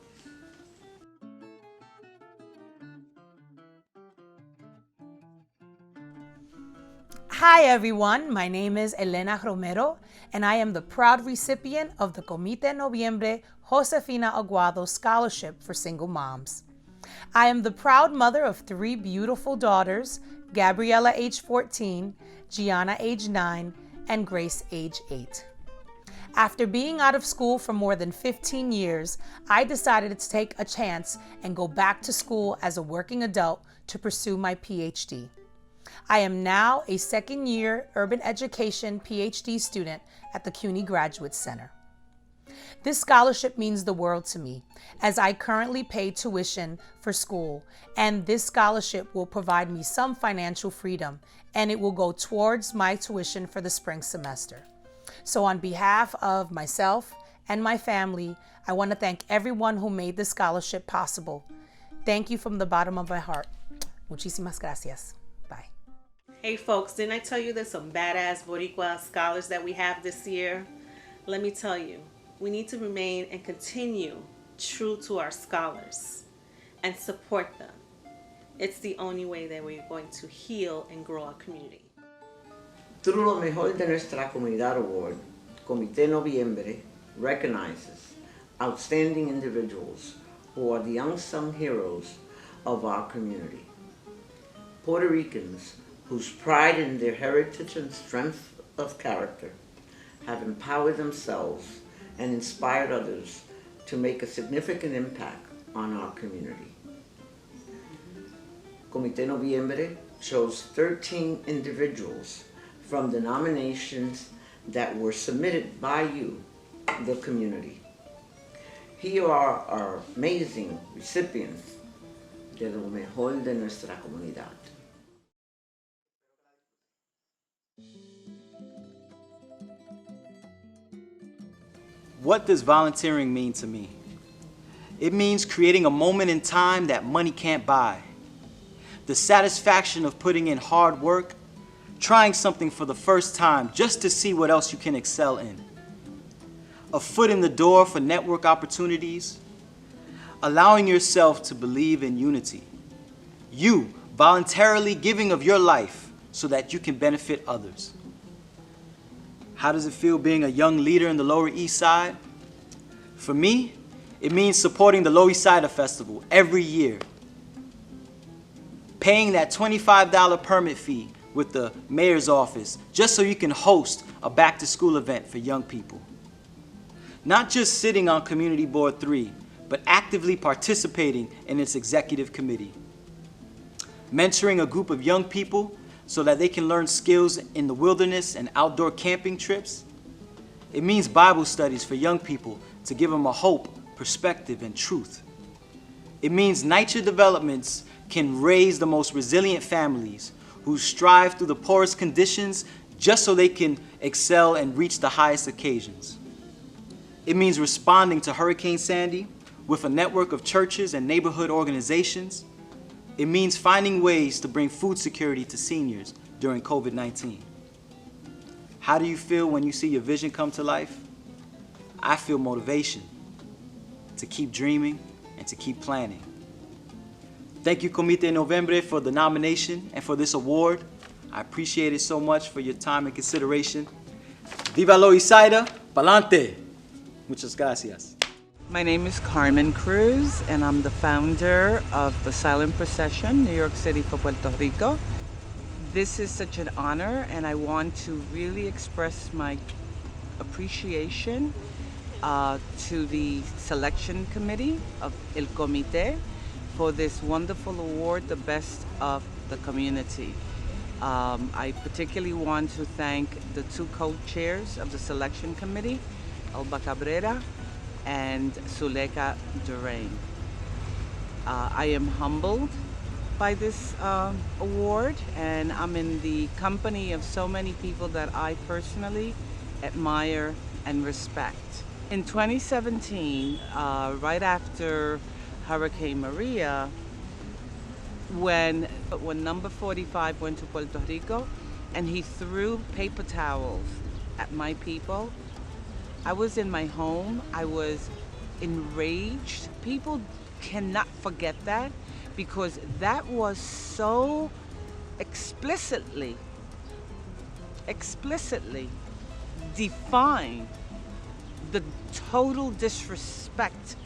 C: Hi everyone, my name is Elena Romero and I am the proud recipient of the Comité Noviembre Josefina Aguado Scholarship for Single Moms. I am the proud mother of 3 beautiful daughters, Gabriella age 14, Gianna age 9, and Grace age 8. After being out of school for more than 15 years, I decided to take a chance and go back to school as a working adult to pursue my PhD. I am now a 2nd-year urban education PhD student at the CUNY Graduate Center. This scholarship means the world to me, as I currently pay tuition for school, and this scholarship will provide me some financial freedom, and it will go towards my tuition for the spring semester. So on behalf of myself and my family, I want to thank everyone who made this scholarship possible. Thank you from the bottom of my heart. Muchísimas gracias. Bye.
E: Hey folks, didn't I tell you there's some badass Boricua scholars that we have this year? Let me tell you, we need to remain and continue true to our scholars and support them. It's the only way that we're going to heal and grow our community.
F: Through the Mejor de Nuestra Comunidad Award, Comité Noviembre recognizes outstanding individuals who are the unsung heroes of our community. Puerto Ricans whose pride in their heritage and strength of character have empowered themselves and inspired others to make a significant impact on our community. Comité Noviembre chose 13 individuals from the nominations that were submitted by you, the community. Here are our amazing recipients de lo mejor de nuestra comunidad.
G: What does volunteering mean to me? It means creating a moment in time that money can't buy. The satisfaction of putting in hard work, trying something for the first time just to see what else you can excel in. A foot in the door for network opportunities. Allowing yourself to believe in unity. You voluntarily giving of your life so that you can benefit others. How does it feel being a young leader in the Lower East Side? For me, it means supporting the Lower East Side Festival every year. Paying that $25 permit fee with the mayor's office just so you can host a back-to-school event for young people. Not just sitting on Community Board 3, but actively participating in its executive committee. Mentoring a group of young people so that they can learn skills in the wilderness and outdoor camping trips. It means Bible studies for young people to give them a hope, perspective, and truth. It means NYCHA developments can raise the most resilient families who strive through the poorest conditions just so they can excel and reach the highest occasions. It means responding to Hurricane Sandy with a network of churches and neighborhood organizations. It means finding ways to bring food security to seniors during COVID-19. How do you feel when you see your vision come to life? I feel motivation to keep dreaming and to keep planning. Thank you, Comité Noviembre, for the nomination and for this award. I appreciate it so much for your time and consideration. Viva lo Isaida, pa'lante. Muchas gracias.
H: My name is Carmen Cruz, and I'm the founder of the Silent Procession, New York City for Puerto Rico. This is such an honor, and I want to really express my appreciation to the selection committee of El Comité for this wonderful award, the best of the community. I particularly want to thank the two co-chairs of the selection committee, Alba Cabrera and Zuleka Durain. I am humbled by this award, and I'm in the company of so many people that I personally admire and respect. In 2017, right after Hurricane Maria, when number 45 went to Puerto Rico and he threw paper towels at my people, I was in my home. I was enraged. People cannot forget that, because that was so explicitly defined the total disrespect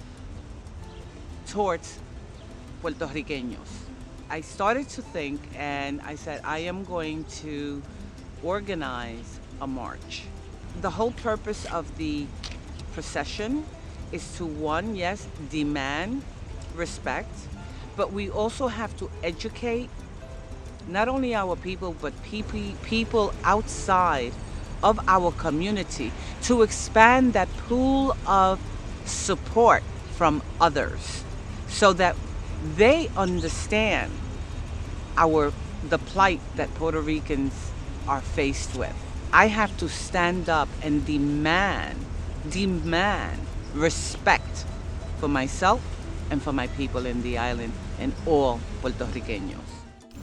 H: towards Puerto Ricanos. I started to think, and I said, I am going to organize a march. The whole purpose of the procession is to, one, yes, demand respect, but we also have to educate not only our people, but people outside of our community, to expand that pool of support from others so that they understand the plight that Puerto Ricans are faced with. I have to stand up and demand respect for myself and for my people in the island and all puertorriqueños.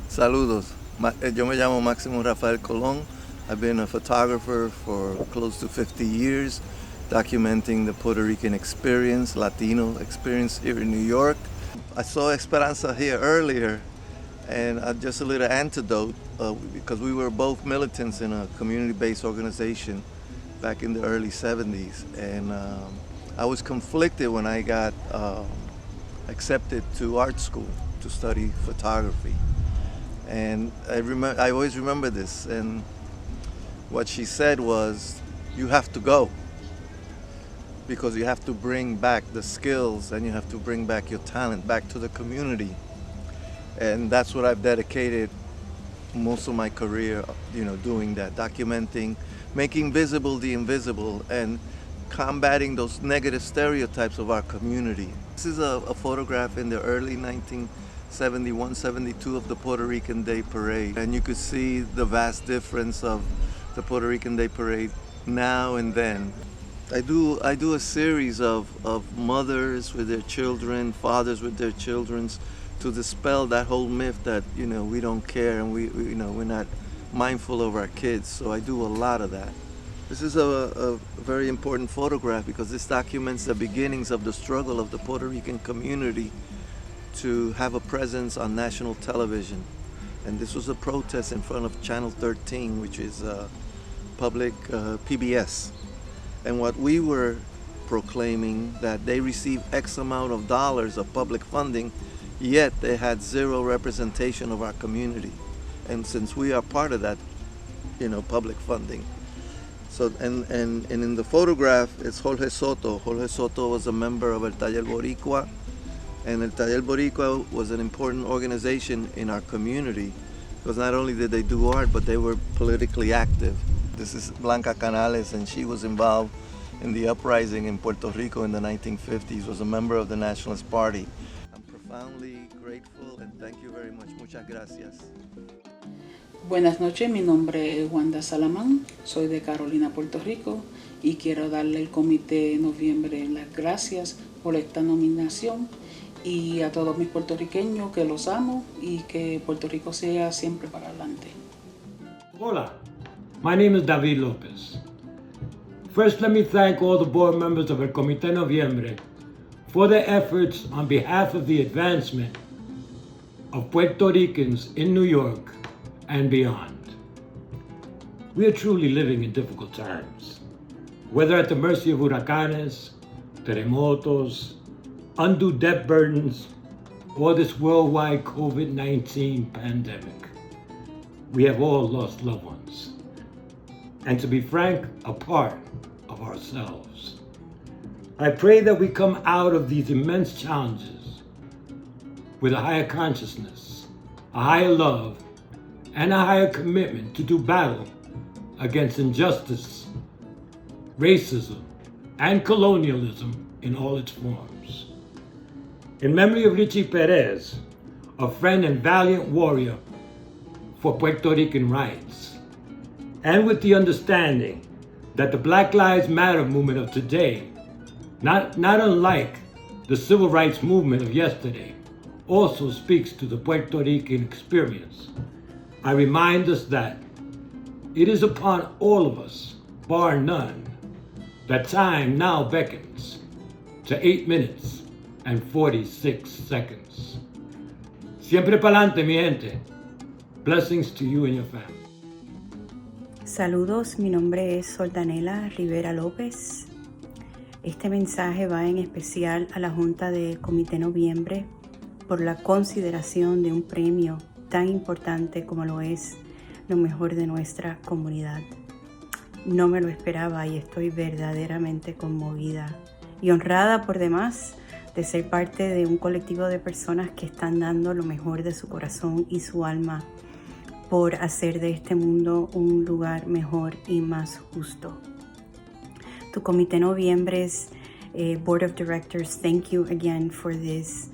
I: Saludos. Yo me llamo Máximo Rafael Colón. I've been a photographer for close to 50 years, documenting the Puerto Rican experience, Latino experience here in New York. I saw Esperanza here earlier, and just a little antidote, because we were both militants in a community-based organization back in the early 70s, and I was conflicted when I got accepted to art school to study photography. And I always remember this, and what she said was, you have to go, because you have to bring back the skills and you have to bring back your talent back to the community. And that's what I've dedicated most of my career, doing that, documenting, making visible the invisible, and combating those negative stereotypes of our community. This is a photograph in the early 1971, 72 of the Puerto Rican Day Parade. And you could see the vast difference of the Puerto Rican Day Parade now and then. I do a series of mothers with their children, fathers with their children, to dispel that whole myth that we don't care and we're not mindful of our kids. So I do a lot of that. This is a very important photograph because this documents the beginnings of the struggle of the Puerto Rican community to have a presence on national television. And this was a protest in front of Channel 13, which is public PBS. And what we were proclaiming, that they received X amount of dollars of public funding, yet they had zero representation of our community. And since we are part of that, public funding. So, and in the photograph, it's Jorge Soto. Jorge Soto was a member of El Taller Boricua, and El Taller Boricua was an important organization in our community, because not only did they do art, but they were politically active. This is Blanca Canales, and she was involved in the uprising in Puerto Rico in the 1950s, was a member of the Nationalist Party. I'm profoundly grateful, and thank you very much. Muchas gracias.
J: Buenas noches, mi nombre es Wanda Salamán, soy de Carolina, Puerto Rico, y quiero darle al Comité Noviembre las gracias por esta nominación y a todos mis puertorriqueños que los amo y que Puerto Rico sea siempre para adelante.
D: Hola, my name is David Lopez. First, let me thank all the board members of el Comité Noviembre for their efforts on behalf of the advancement of Puerto Ricans in New York and beyond. We are truly living in difficult times, whether at the mercy of huracanes, terremotos, undue debt burdens, or this worldwide COVID-19 pandemic. We have all lost loved ones, and to be frank, a part of ourselves. I pray that we come out of these immense challenges with a higher consciousness, a higher love, and a higher commitment to do battle against injustice, racism, and colonialism in all its forms. In memory of Richie Perez, a friend and valiant warrior for Puerto Rican rights, and with the understanding that the Black Lives Matter movement of today, not unlike the civil rights movement of yesterday, also speaks to the Puerto Rican experience, I remind us that it is upon all of us, bar none, that time now beckons to 8 minutes and 46 seconds. Siempre pa'lante, mi gente. Blessings to you and your family.
K: Saludos, mi nombre es Soldanela Rivera López. Este mensaje va en especial a la Junta de Comité Noviembre por la consideración de un premio tan importante como lo es lo mejor de nuestra comunidad. No me lo esperaba y estoy verdaderamente conmovida y honrada por demás de ser parte de un colectivo de personas que están dando lo mejor de su corazón y su alma por hacer de este mundo un lugar mejor y más justo. Tu Comité Noviembre's Board of Directors, thank you again for this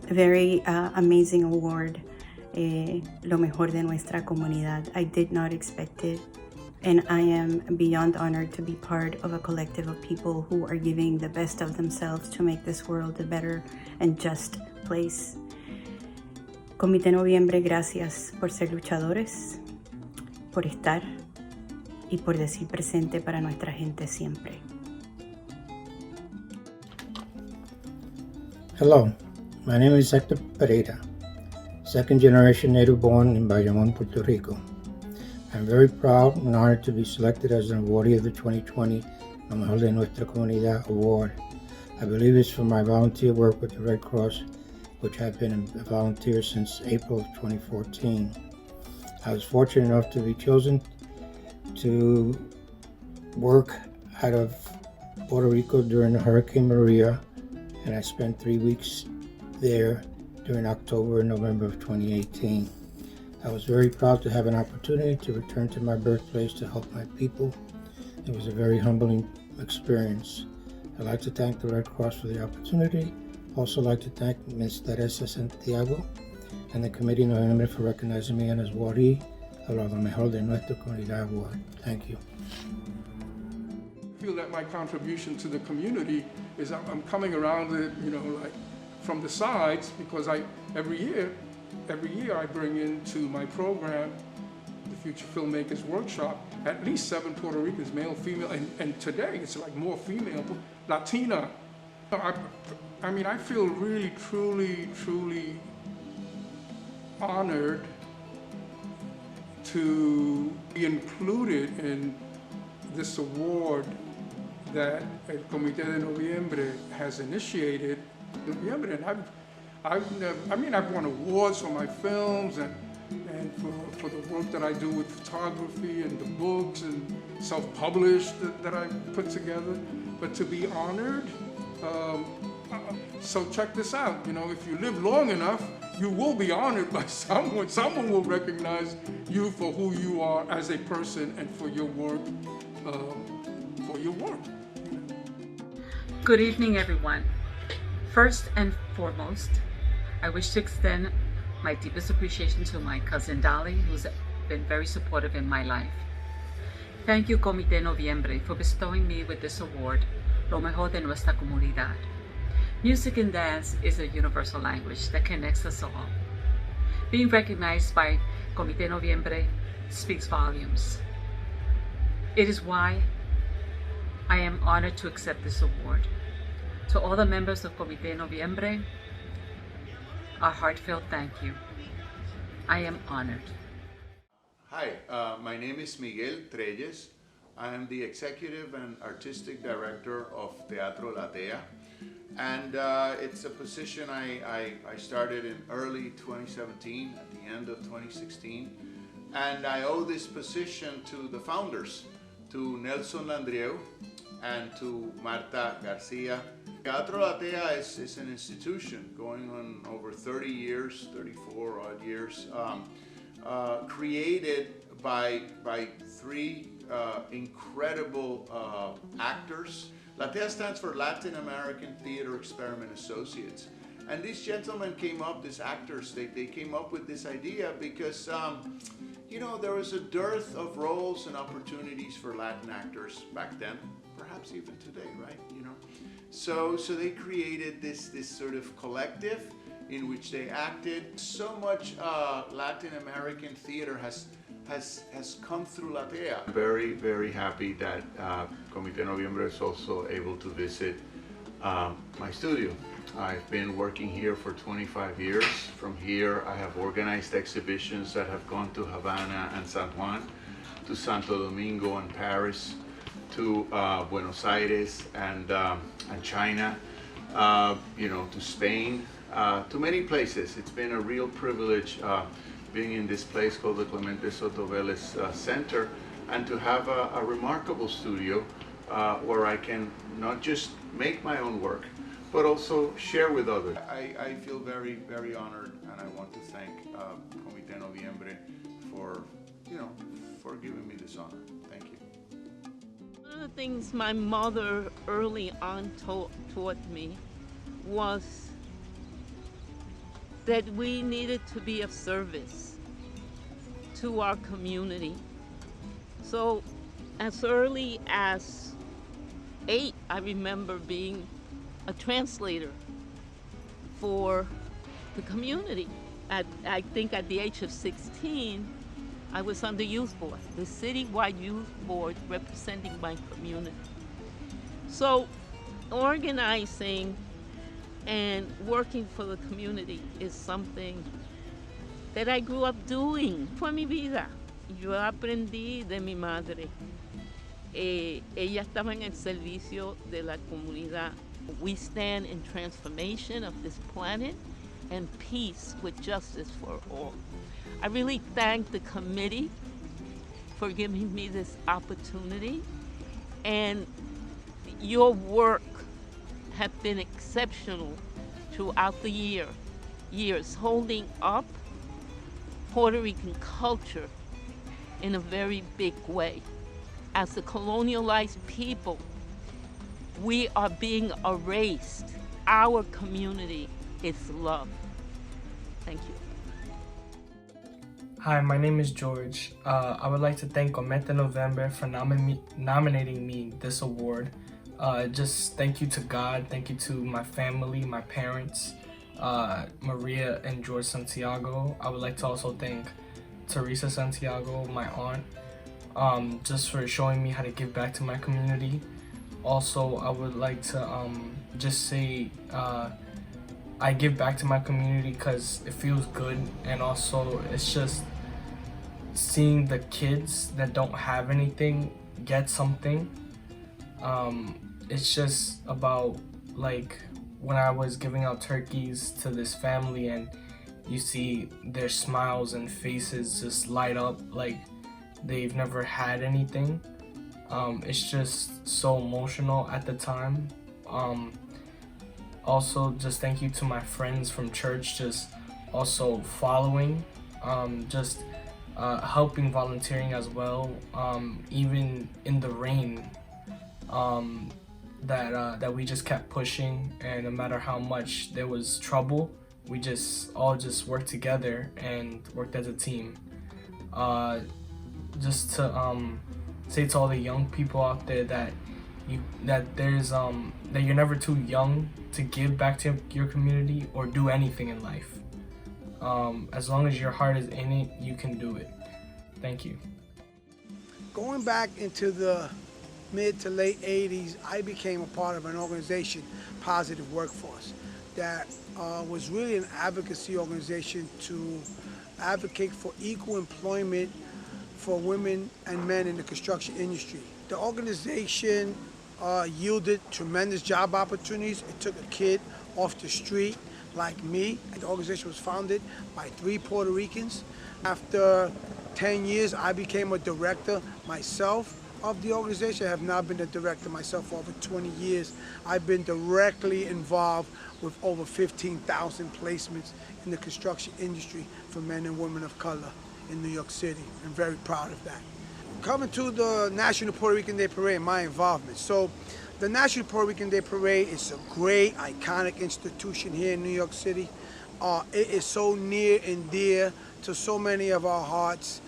K: very amazing award. Lo mejor de nuestra comunidad. I did not expect it, and I am beyond honored to be part of a collective of people who are giving the best of themselves to make this world a better and just place. Comité Noviembre, gracias por ser luchadores, por estar y por decir presente para nuestra gente siempre.
L: Hello, my name is Hector Pereira, second generation native born in Bayamón, Puerto Rico. I'm very proud and honored to be selected as an awardee of the 2020 Lo Mejor de Nuestra Comunidad Award. I believe it's for my volunteer work with the Red Cross, which I've been a volunteer since April of 2014. I was fortunate enough to be chosen to work out of Puerto Rico during Hurricane Maria, and I spent 3 weeks there during October and November of 2018. I was very proud to have an opportunity to return to my birthplace to help my people. It was a very humbling experience. I'd like to thank the Red Cross for the opportunity. Also like to thank Ms. Teresa Santiago and the Comité Noviembre for recognizing me as awardee of Lo Mejor de Nuestra Comunidad Award. Thank you.
M: I feel that my contribution to the community is I'm coming around it, like from the sides, because every year I bring into my program, the Future Filmmakers Workshop, at least 7 Puerto Ricans, male, female, and today it's like more female, Latina. I feel really, truly honored to be included in this award that el Comité de Noviembre has initiated. And I've won awards for my films and for the work that I do with photography and the books and self-published that I put together. But to be honored, so check this out. If you live long enough, you will be honored by someone. Someone will recognize you for who you are as a person and for your work.
N: Good evening, everyone. First and foremost, I wish to extend my deepest appreciation to my cousin Dolly, who's been very supportive in my life. Thank you, Comité Noviembre, for bestowing me with this award, Lo Mejor de Nuestra Comunidad. Music and dance is a universal language that connects us all. Being recognized by Comité Noviembre speaks volumes. It is why I am honored to accept this award. To all the members of Comité Noviembre, a heartfelt thank you. I am honored.
O: Hi, my name is Miguel Treyes. I am the Executive and Artistic Director of Teatro La Tea. And it's a position I started in early 2017, at the end of 2016. And I owe this position to the founders, to Nelson Landrieu and to Marta Garcia. Teatro La Tea is an institution going on over 30 years, 34 odd years, created by three incredible actors. La Tea stands for Latin American Theater Experiment Associates. And these gentlemen came up, these actors, they came up with this idea because, you know, there was a dearth of roles and opportunities for Latin actors back then, perhaps even today, right? You know, so they created this sort of collective in which they acted. So much Latin American theater has come through La Tea. I'm very, very happy that Comité Noviembre is also able to visit my studio. I've been working here for 25 years. From here, I have organized exhibitions that have gone to Havana and San Juan, to Santo Domingo and Paris, to Buenos Aires and China, you know, to Spain, to many places. It's been a real privilege being in this place called the Clemente Soto Vélez Center, and to have a remarkable studio where I can not just make my own work, but also share with others. I feel very, very honored, and I want to thank Comité Noviembre for, you know, for giving me this honor. Thank you.
P: One of the things my mother early on taught me was that we needed to be of service to our community. So as early as 8, I remember being a translator for the community. I think at the age of 16, I was on the youth board, the citywide youth board representing my community. So organizing and working for the community is something that I grew up doing. Fue mi vida. Yo aprendí de mi madre. Ella estaba en el servicio de la comunidad. We stand in transformation of this planet and peace with justice for all. I really thank the committee for giving me this opportunity, and your work have been exceptional throughout the years, holding up Puerto Rican culture in a very big way. As a colonialized people, we are being erased. Our community is loved. Thank you.
Q: Hi, my name is George. I would like to thank Comité Noviembre for nominating me this award. Just thank you to God, thank you to my family, my parents, Maria and George Santiago. I would like to also thank Teresa Santiago, my aunt, just for showing me how to give back to my community. Also, I would like to just say I give back to my community because it feels good, and also it's just seeing the kids that don't have anything get something. It's just about, like, when I was giving out turkeys to this family and you see their smiles and faces just light up like they've never had anything. It's just so emotional at the time. Also, just thank you to my friends from church, just also following, just helping, volunteering as well, even in the rain, that we just kept pushing, and no matter how much there was trouble, we just all worked together and worked as a team. Just to say to all the young people out there that that you're never too young to give back to your community or do anything in life. As long as your heart is in it, you can do it. Thank you.
A: Going back into the mid to late 80s, I became a part of an organization, Positive Workforce, that was really an advocacy organization to advocate for equal employment for women and men in the construction industry. The organization yielded tremendous job opportunities. It took a kid off the street like me. The organization was founded by 3 Puerto Ricans. After 10 years, I became a director myself of the organization. I have now been a director myself for over 20 years. I've been directly involved with over 15,000 placements in the construction industry for men and women of color in New York City. I'm very proud of that. Coming to the National Puerto Rican Day Parade, my involvement. So the National Puerto Rican Day Parade is a great, iconic institution here in New York City. It is so near and dear to so many of our hearts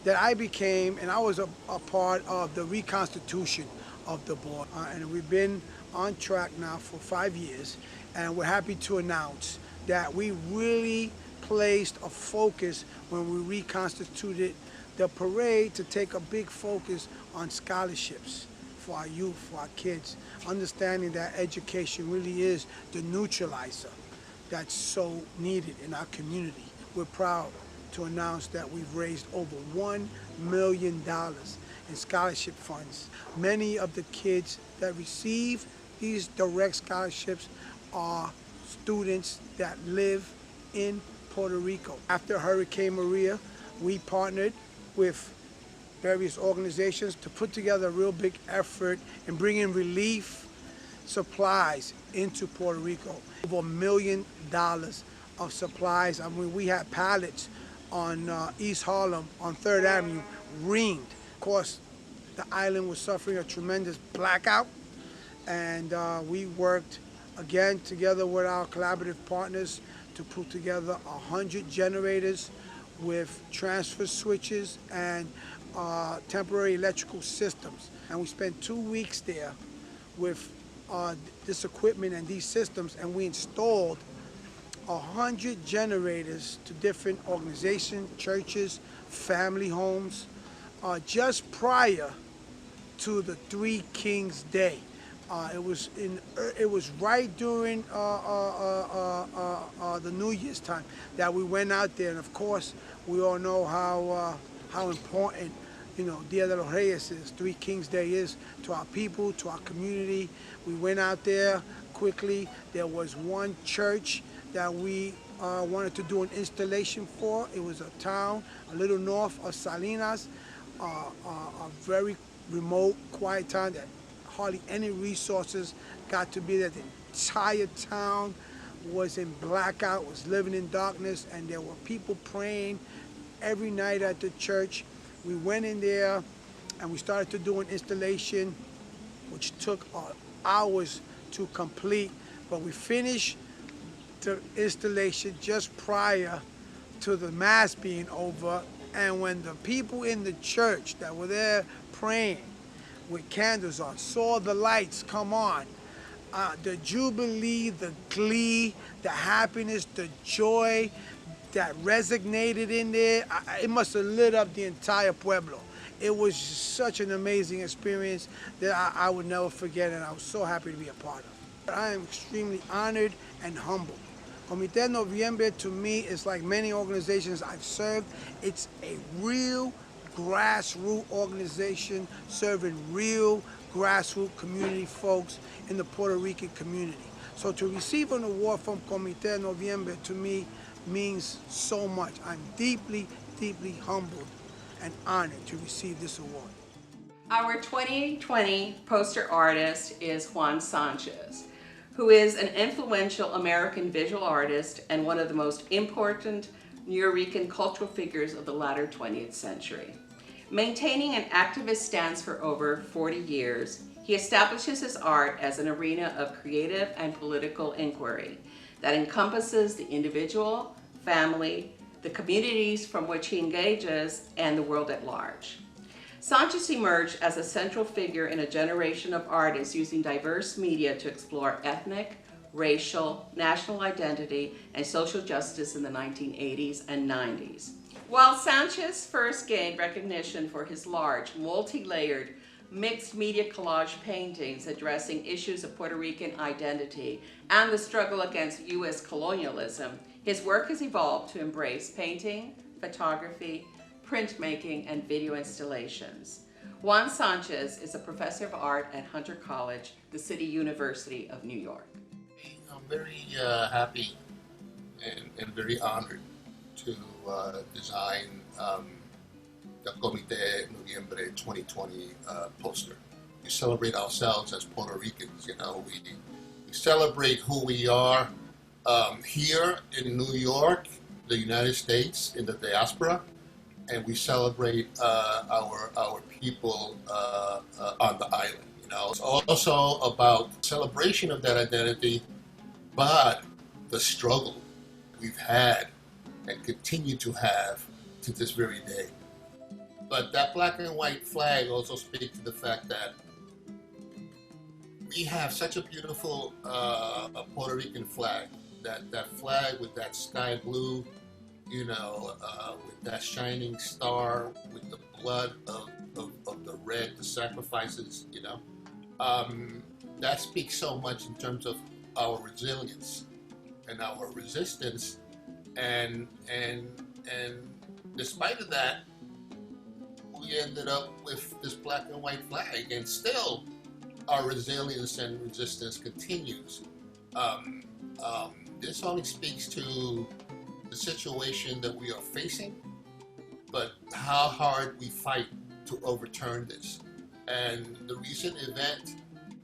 A: that I became, and I was a part of the reconstitution of the board. And we've been on track now for 5 years, and we're happy to announce that we really placed a focus when we reconstituted the parade to take a big focus on scholarships for our youth, for our kids, understanding that education really is the neutralizer that's so needed in our community. We're proud to announce that we've raised over $1 million in scholarship funds. Many of the kids that receive these direct scholarships are students that live in Puerto Rico. After Hurricane Maria, we partnered with various organizations to put together a real big effort in bringing relief supplies into Puerto Rico. Over $1 million of supplies. I mean, we had pallets on East Harlem on 3rd Avenue ringed. Of course, the island was suffering a tremendous blackout, and we worked again together with our collaborative partners to put together 100 generators with transfer switches and temporary electrical systems. And we spent 2 weeks there with this equipment and these systems, and we installed 100 generators to different organizations, churches, family homes, just prior to the Three Kings Day. It was right during the New Year's time that we went out there, and of course we all know how important, you know, Dia de los Reyes is, Three Kings Day is to our people, to our community. We went out there quickly. There was one church that we wanted to do an installation for. It was a town a little north of Salinas, a very remote, quiet town that hardly any resources got to be there. The entire town was in blackout, was living in darkness, and there were people praying every night at the church. We went in there and we started to do an installation, which took hours to complete, but we finished the installation just prior to the mass being over. And when the people in the church that were there praying with candles on saw the lights come on, the jubilee, the glee, the happiness, the joy that resonated in there, it must have lit up the entire pueblo. It was such an amazing experience that I would never forget, and I was so happy to be a part of. I am extremely honored and humbled. Comité Noviembre to me is like many organizations I've served. It's a real grassroots organization serving real grassroots community folks in the Puerto Rican community. So to receive an award from Comité Noviembre to me means so much. I'm deeply, deeply humbled and honored to receive this award.
R: Our 2020 poster artist is Juan Sanchez, who is an influential American visual artist and one of the most important Nuyorican cultural figures of the latter 20th century. Maintaining an activist stance for over 40 years, he establishes his art as an arena of creative and political inquiry that encompasses the individual, family, the communities from which he engages, and the world at large. Sanchez emerged as a central figure in a generation of artists using diverse media to explore ethnic, racial, national identity, and social justice in the 1980s and 90s. While Sanchez first gained recognition for his large, multi-layered, mixed media collage paintings addressing issues of Puerto Rican identity and the struggle against U.S. colonialism, his work has evolved to embrace painting, photography, printmaking, and video installations. Juan Sanchez is a professor of art at Hunter College, the City University of New York.
B: I'm very happy and very honored to design the Comité Noviembre 2020 poster. We celebrate ourselves as Puerto Ricans. You know, we celebrate who we are here in New York, the United States, in the diaspora, and we celebrate our people on the island. You know, it's also about celebration of that identity, but the struggle we've had and continue to have to this very day. But that black and white flag also speaks to the fact that we have such a beautiful Puerto Rican flag. That flag with that sky blue, you know, with that shining star, with the blood of the red, the sacrifices, you know. That speaks so much in terms of our resilience and our resistance, and despite of that, we ended up with this black and white flag, and still our resilience and resistance continues. This only speaks to the situation that we are facing, but how hard we fight to overturn this. And the recent event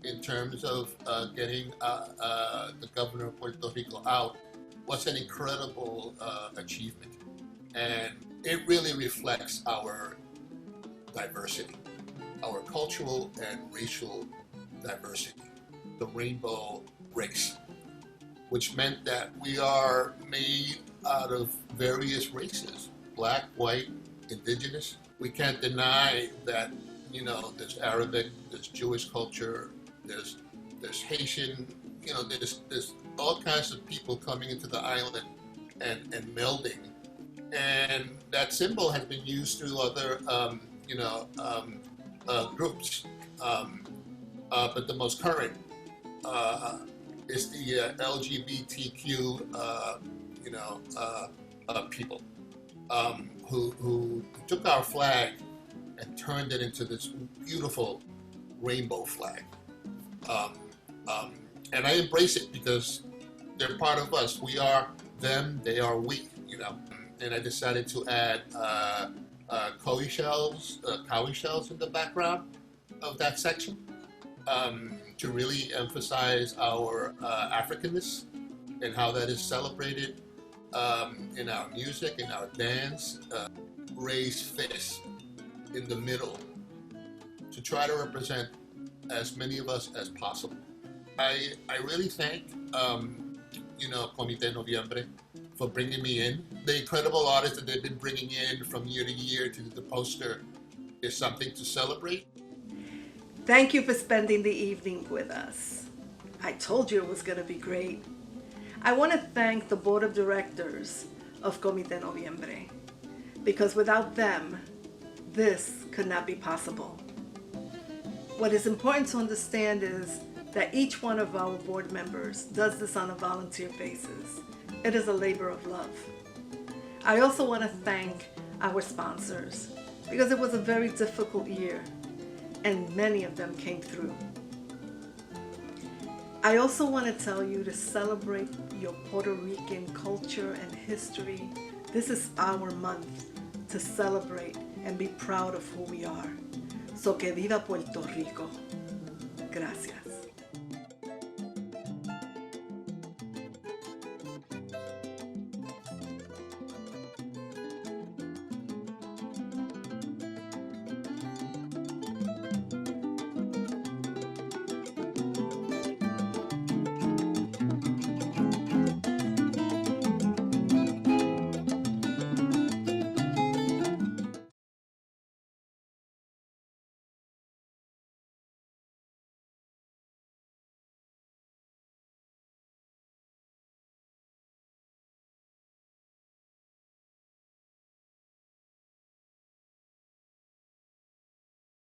B: in terms of getting the governor of Puerto Rico out was an incredible achievement. And it really reflects our diversity, our cultural and racial diversity, the rainbow race, which meant that we are made out of various races, black, white, indigenous. We can't deny that, you know, there's Arabic, there's Jewish culture, there's Haitian, you know, there's all kinds of people coming into the island and melding. And that symbol has been used through other, groups. But the most current is the LGBTQ, people who took our flag and turned it into this beautiful rainbow flag. And I embrace it because they're part of us. We are them, they are we, you know. And I decided to add cowrie shells in the background of that section to really emphasize our Africanness and how that is celebrated in our music, in our dance. Raised fist in the middle to try to represent as many of us as possible. I really thank Comité Noviembre for bringing me in. The incredible artists that they've been bringing in from year to year to the poster is something to celebrate.
T: Thank you for spending the evening with us. I told you it was going to be great. I want to thank the board of directors of Comité Noviembre, because without them, this could not be possible. What is important to understand is that each one of our board members does this on a volunteer basis. It is a labor of love. I also want to thank our sponsors, because it was a very difficult year and many of them came through. I also want to tell you to celebrate your Puerto Rican culture and history. This is our month to celebrate and be proud of who we are. So que viva Puerto Rico. Gracias.